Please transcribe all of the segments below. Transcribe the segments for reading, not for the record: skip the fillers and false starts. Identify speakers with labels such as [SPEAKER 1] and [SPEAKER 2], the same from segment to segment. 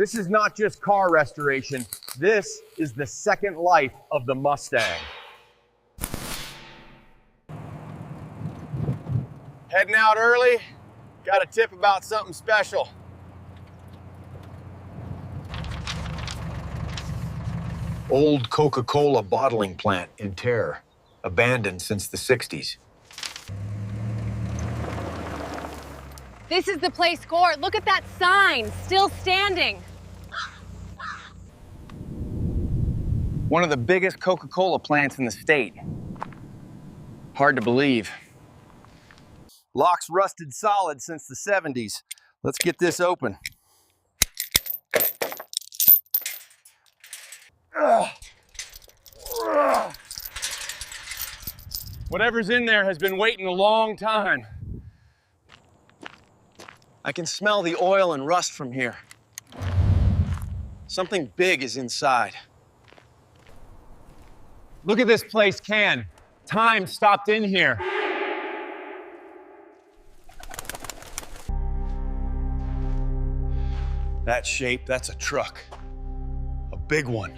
[SPEAKER 1] This is not just car restoration. This is the second life of the Mustang. Heading out early, got a tip about something special.
[SPEAKER 2] Old Coca-Cola bottling plant in Terre, abandoned since the 60s.
[SPEAKER 3] This is the place, Gord. Look at that sign, still standing.
[SPEAKER 1] One of the biggest Coca-Cola plants in the state. Hard to believe. Lock's rusted solid since the 70s. Let's get this open. Whatever's in there has been waiting a long time. I can smell the oil and rust from here. Something big is inside. Look at this place, Ken. Time stopped in here. That shape, that's a truck. A big one.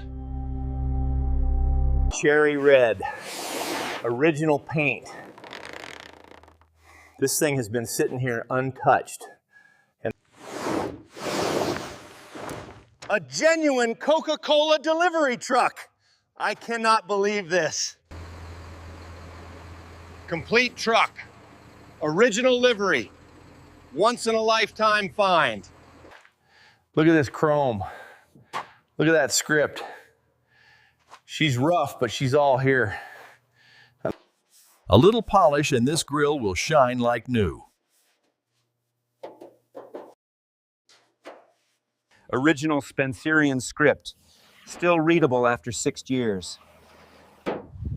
[SPEAKER 1] Cherry red. Original paint. This thing has been sitting here untouched. And a genuine Coca-Cola delivery truck. I cannot believe this. Complete truck. Original livery. Once in a lifetime find. Look at this chrome. Look at that script. She's rough, but she's all here.
[SPEAKER 4] A little polish and this grill will shine like new.
[SPEAKER 1] Original Spencerian script, still readable after 6 years.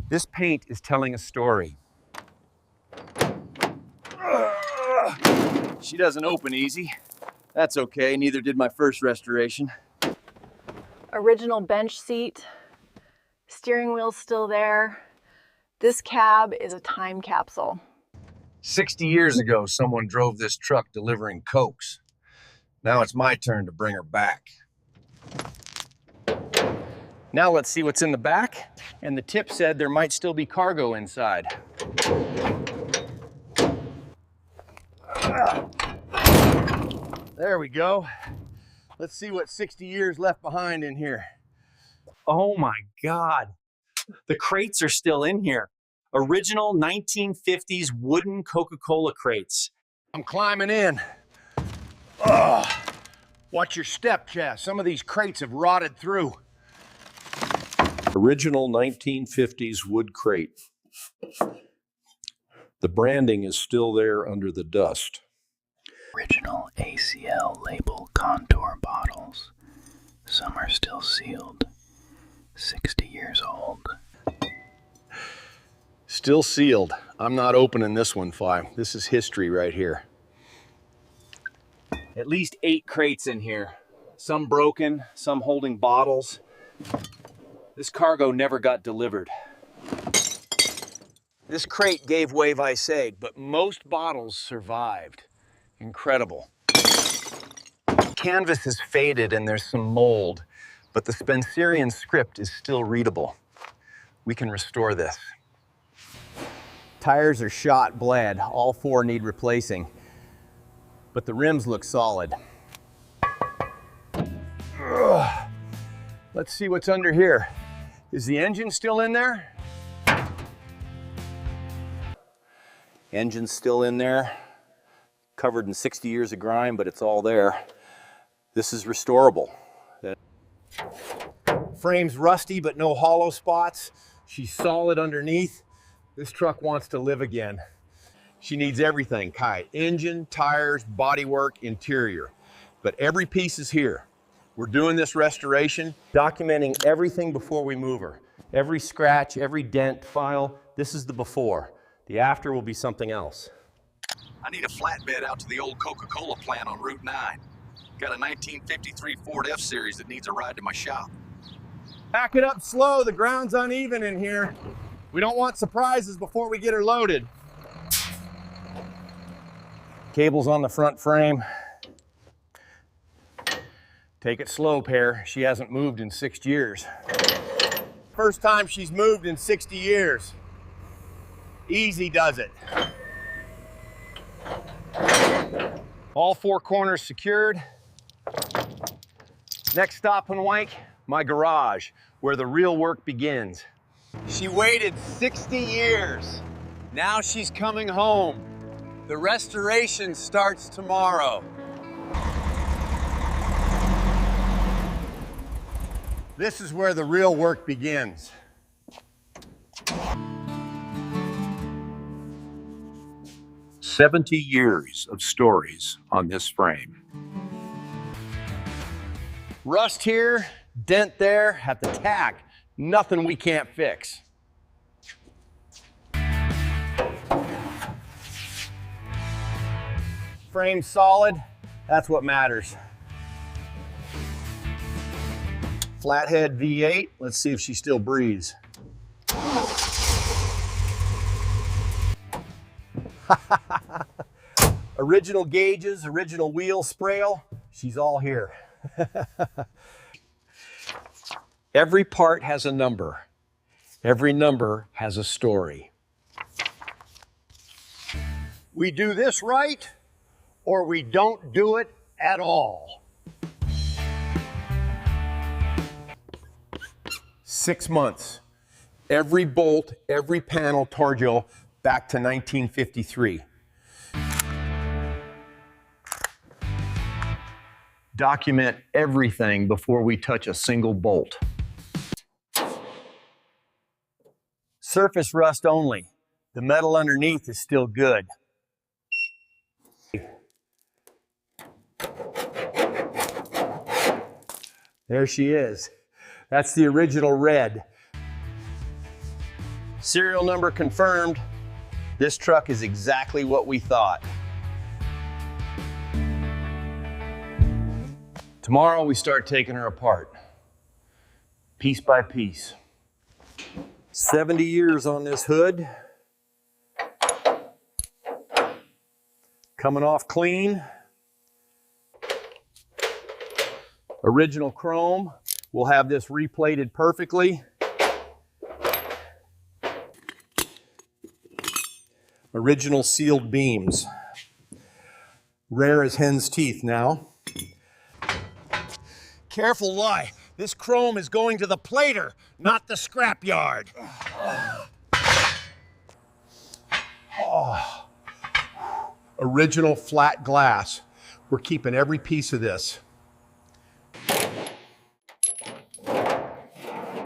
[SPEAKER 1] This paint is telling a story. She doesn't open easy. That's okay, neither did my first restoration.
[SPEAKER 5] Original bench seat, steering wheel's still there. This cab is a time capsule.
[SPEAKER 2] 60 years ago, someone drove this truck delivering Cokes. Now it's my turn to bring her back.
[SPEAKER 1] Now let's see what's in the back. And the tip said there might still be cargo inside. There we go. Let's see what 60 years left behind in here. Oh my God. The crates are still in here. Original 1950s wooden Coca-Cola crates. I'm climbing in. Oh, watch your step, Chaz. Some of these crates have rotted through.
[SPEAKER 4] Original 1950s wood crate. The branding is still there under the dust.
[SPEAKER 6] Original ACL label contour bottles. Some are still sealed. 60 years old.
[SPEAKER 1] Still sealed. I'm not opening this one, Fi. This is history right here. At least 8 crates in here. Some broken, some holding bottles. This cargo never got delivered. This crate gave way Vicade, but most bottles survived. Incredible. Canvas is faded and there's some mold, but the Spencerian script is still readable. We can restore this. Tires are shot bled. All 4 need replacing, but the rims look solid. Ugh. Let's see what's under here. Is the engine still in there? Engine's still in there. Covered in 60 years of grime, but it's all there. This is restorable. The frame's rusty, but no hollow spots. She's solid underneath. This truck wants to live again. She needs everything, Kai. Engine, tires, bodywork, interior. But every piece is here. We're doing this restoration, documenting everything before we move her. Every scratch, every dent, file. This is the before. The after will be something else.
[SPEAKER 2] I need a flatbed out to the old Coca-Cola plant on Route 9. Got a 1953 Ford F-Series that needs a ride to my shop.
[SPEAKER 1] Back it up slow, the ground's uneven in here. We don't want surprises before we get her loaded. Cables on the front frame. Take it slow, Pear. She hasn't moved in 6 years. First time she's moved in 60 years. Easy does it. All 4 corners secured. Next stop on Wank, my garage, where the real work begins. She waited 60 years. Now she's coming home. The restoration starts tomorrow. This is where the real work begins.
[SPEAKER 2] "70 years of stories on this frame."
[SPEAKER 1] Rust here, dent there, at the tack. Nothing we can't fix. Frame solid, that's what matters. Flathead V8, let's see if she still breathes. Original gauges, original wheel sprayle, she's all here. Every part has a number. Every number has a story. We do this right, or we don't do it at all. 6 months. Every bolt, every panel Torgio back to 1953. Document everything before we touch a single bolt. Surface rust only. The metal underneath is still good. There she is. That's the original red. Serial number confirmed. This truck is exactly what we thought. Tomorrow we start taking her apart, piece by piece. 70 years on this hood. Coming off clean. Original chrome. We'll have this replated perfectly. Original sealed beams. Rare as hen's teeth now. Careful, lie. This chrome is going to the plater, not the scrap yard. Oh. Original flat glass. We're keeping every piece of this.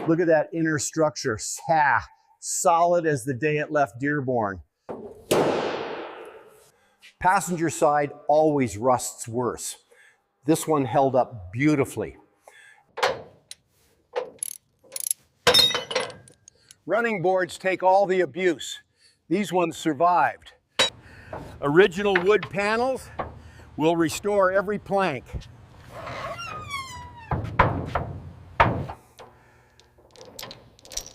[SPEAKER 1] Look at that inner structure. Solid as the day it left Dearborn. Passenger side always rusts worse. This one held up beautifully. Running boards take all the abuse. These ones survived. Original wood panels will restore every plank.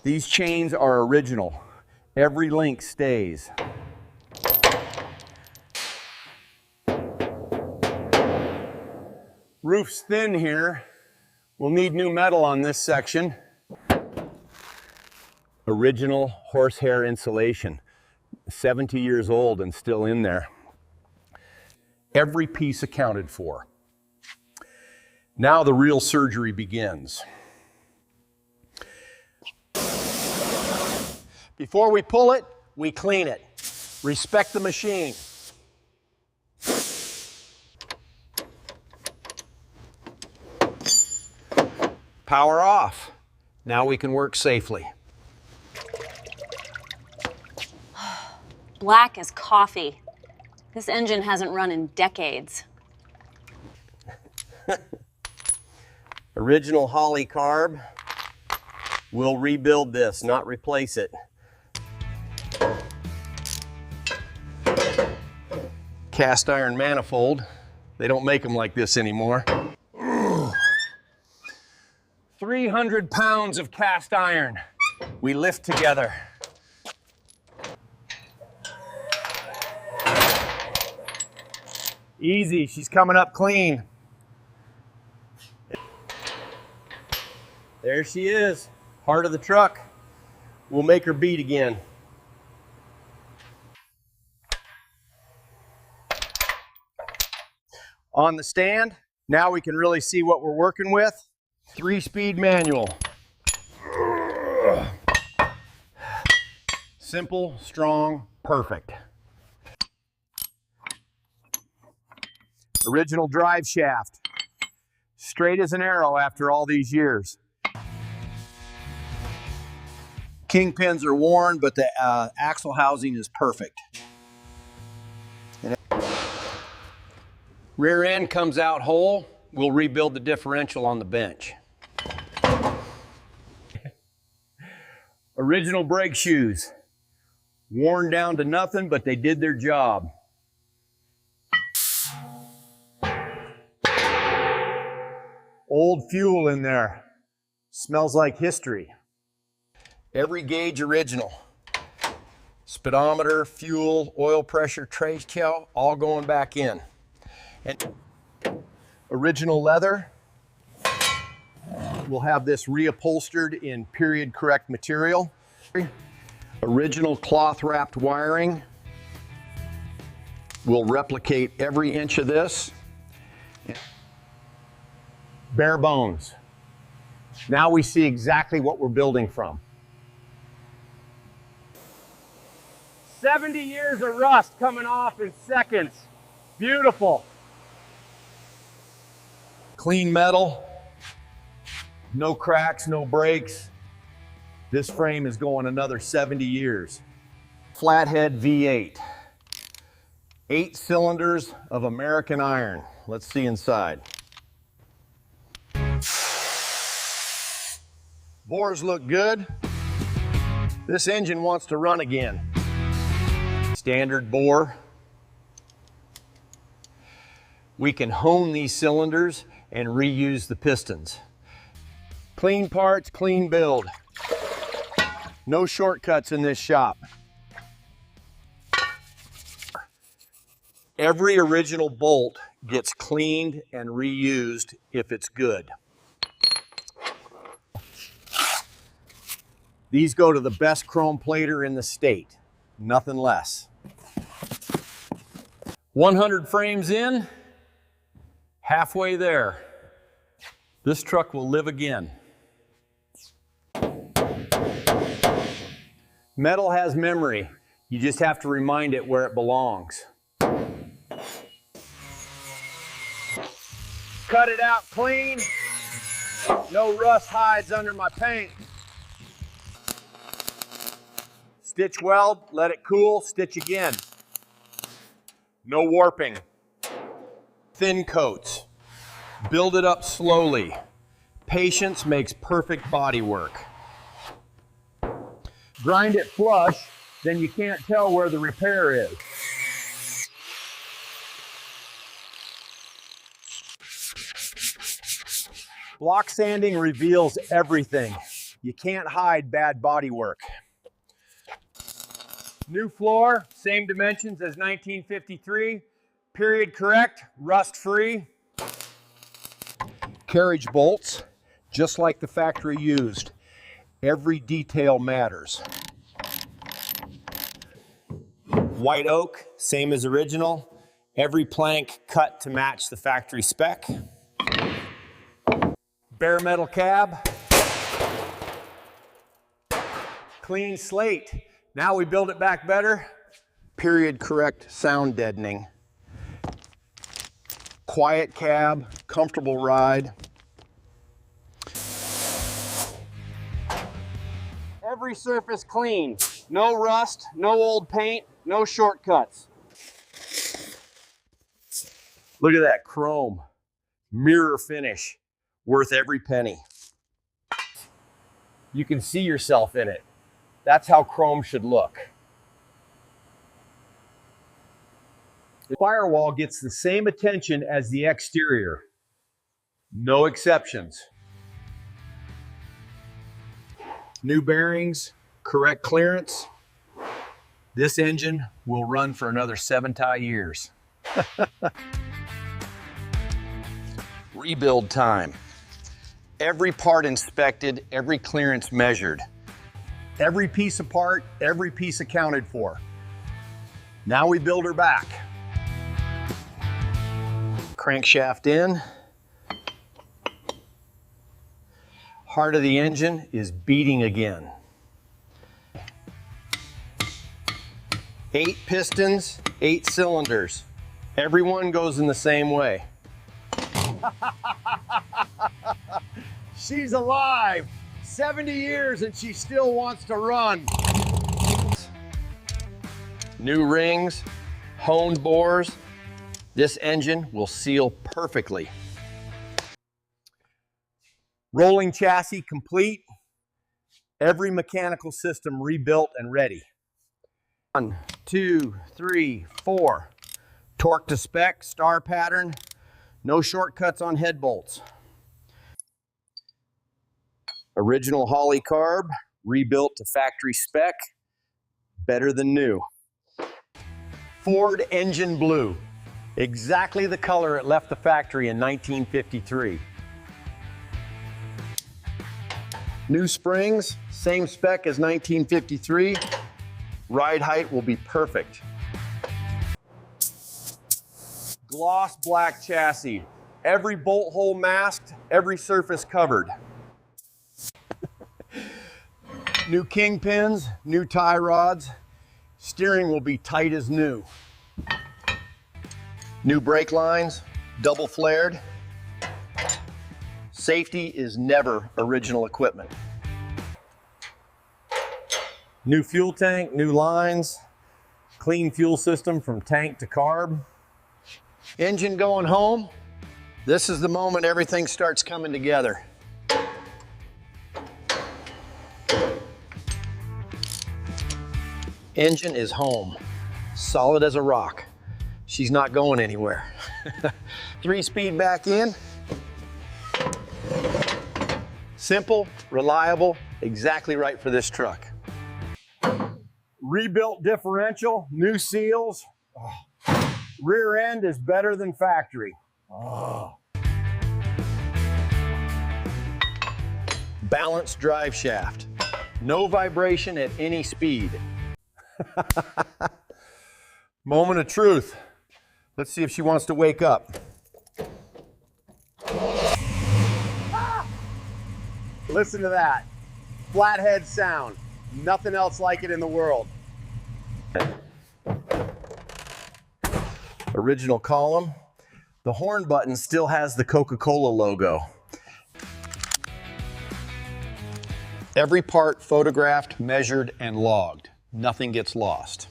[SPEAKER 1] These chains are original. Every link stays. Roof's thin here. We'll need new metal on this section. Original horsehair insulation. 70 years old and still in there. Every piece accounted for. Now the real surgery begins. Before we pull it, we clean it. Respect the machine. Power off. Now we can work safely.
[SPEAKER 3] Black as coffee. This engine hasn't run in decades.
[SPEAKER 1] Original Holly carb. We'll rebuild this, not replace it. Cast iron manifold. They don't make them like this anymore. 300 pounds of cast iron. We lift together. Easy, she's coming up clean.
[SPEAKER 7] There she is, heart of the truck. We'll make her beat again. On the stand, now we can really see what we're working with. 3-speed manual. Simple, strong, perfect. Original drive shaft. Straight as an arrow after all these years. Kingpins are worn, but the axle housing is perfect. Rear end comes out whole. We'll rebuild the differential on the bench. Original brake shoes. Worn down to nothing, but they did their job. Old fuel in there. Smells like history. Every gauge original. Speedometer, fuel, oil pressure, tray tail, all going back in. And original leather. We'll have this reupholstered in period correct material. Original cloth wrapped wiring. We'll replicate every inch of this. Bare bones. Now we see exactly what we're building from. 70 years of rust coming off in seconds. Beautiful. Clean metal. No cracks, no breaks. This frame is going another 70 years. Flathead V8. 8 cylinders of American iron. Let's see inside. Bores look good. This engine wants to run again. Standard bore. We can hone these cylinders and reuse the pistons. Clean parts, clean build. No shortcuts in this shop. Every original bolt gets cleaned and reused if it's good. These go to the best chrome plater in the state, nothing less. 100 frames in, halfway there. This truck will live again. Metal has memory. You just have to remind it where it belongs. Cut it out clean. No rust hides under my paint. Stitch weld, let it cool, stitch again. No warping. Thin coats. Build it up slowly. Patience makes perfect body work. Grind it flush, then you can't tell where the repair is. Block sanding reveals everything. You can't hide bad body work. New floor, same dimensions as 1953. Period correct, rust free. Carriage bolts, just like the factory used. Every detail matters. White oak, same as original. Every plank cut to match the factory spec. Bare metal cab. Clean slate. Now we build it back better. Period correct sound deadening. Quiet cab, comfortable ride. Every surface clean. No rust, no old paint, no shortcuts. Look at that chrome. Mirror finish. Worth every penny. You can see yourself in it. That's how chrome should look. The firewall gets the same attention as the exterior. No exceptions. New bearings, correct clearance. This engine will run for another 70 years. Rebuild time. Every part inspected, every clearance measured. Every piece apart, every piece accounted for. Now we build her back. Crankshaft in. Heart of the engine is beating again. 8 pistons, 8 cylinders. Every one goes in the same way. She's alive. 70 years and she still wants to run. New rings, honed bores. This engine will seal perfectly. Rolling chassis complete. Every mechanical system rebuilt and ready. 1, 2, 3, 4. Torque to spec, star pattern. No shortcuts on head bolts. Original Holley carb, rebuilt to factory spec. Better than new. Ford engine blue. Exactly the color it left the factory in 1953. New springs, same spec as 1953. Ride height will be perfect. Gloss black chassis. Every bolt hole masked, every surface covered. New kingpins, new tie rods. Steering will be tight as new. New brake lines, double flared. Safety is never original equipment. New fuel tank, new lines, clean fuel system from tank to carb. Engine going home. This is the moment everything starts coming together. Engine is home, solid as a rock. She's not going anywhere. 3-speed back in. Simple, reliable, exactly right for this truck. Rebuilt differential, new seals. Oh. Rear end is better than factory. Oh. Balanced drive shaft. No vibration at any speed. Moment of truth. Let's see if she wants to wake up. Ah! Listen to that. Flathead sound. Nothing else like it in the world. Original column. The horn button still has the Coca-Cola logo. Every part photographed, measured, and logged. Nothing gets lost.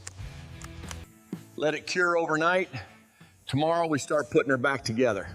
[SPEAKER 7] Let it cure overnight. Tomorrow we start putting her back together.